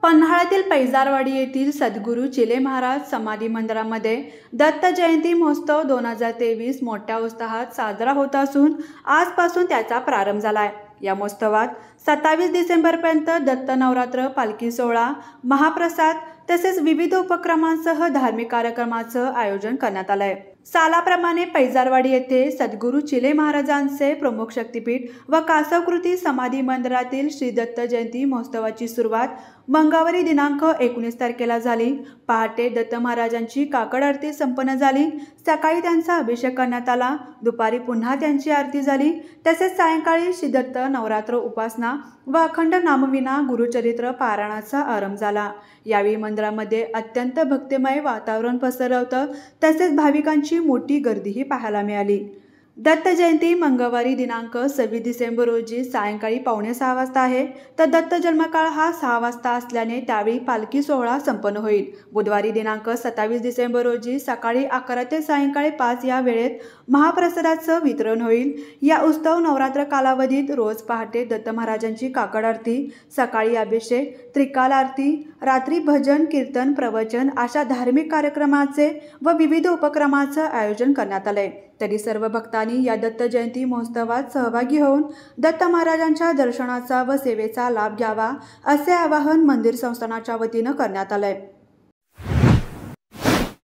पन्हाळ्यातील पैजारवाडी येथील सद्गुरू चिले महाराज समाधी मंदिरामध्ये दत्त जयंती महोत्सव 2023 मोठ्या उत्साहात साजरा होत असून आजपासून त्याचा प्रारंभ झाला आहे। या महोत्सवात 27 डिसेंबरपर्यंत दत्त नवरात्र, पालखी सोहळा, महाप्रसाद तसेच विविध उपक्रमांसह धार्मिक कार्यक्रमाचं आयोजन करण्यात आलं आहे। सालाप्रमाणे पैजारवाडी येथे सद्गुरू चिले महाराजांचे प्रमुख शक्तीपीठ व कासवकृती समाधी मंदिरातील श्री दत्त जयंती महोत्सवाची सुरुवात मंगळवारी दिनांक 19 तारखेला झाली। पहाटे दत्त महाराजांची काकड आरती संपन्न झाली। सकाळी त्यांचा अभिषेक करण्यात आला। दुपारी पुन्हा त्यांची आरती झाली। तसेच सायंकाळी श्री दत्त नवरात्र उपासना व अखंड नामविना गुरुचरित्र पारायणाचा आरंभ झाला। यावेळी मंदिरामध्ये अत्यंत भक्तिमय वातावरण पसरलं होतं। तसेच भाविकांची मोठी गर्दीही पाहायला मिळाली। दत्त जयंती मंगळवारी दिनांक 26 डिसेंबर रोजी सायंकाळी 5:45 वाजता आहे, तर दत्त जन्मकाळ हा 6 वाजता असल्याने त्यावेळी पालखी सोहळा संपन्न होईल। बुधवारी दिनांक 27 डिसेंबर रोजी सकाळी 11 ते सायंकाळी 5 या वेळेत महाप्रसादाचं वितरण होईल। या उत्सव नवरात्र कालावधीत रोज पहाटे दत्त महाराजांची काकड आरती, सकाळी अभिषेक, त्रिकाल आरती, रात्री भजन, कीर्तन, प्रवचन अशा धार्मिक कार्यक्रमाचे व विविध उपक्रमाचं आयोजन करण्यात आलंय। तरी सर्व भक्तांनी या दत्त जयंती महोत्सवात सहभागी होऊन दत्त महाराजांच्या दर्शनाचा व सेवेचा लाभ घ्यावा असे आवाहन मंदिर संस्थानाच्या वतीनं करण्यात आलंय।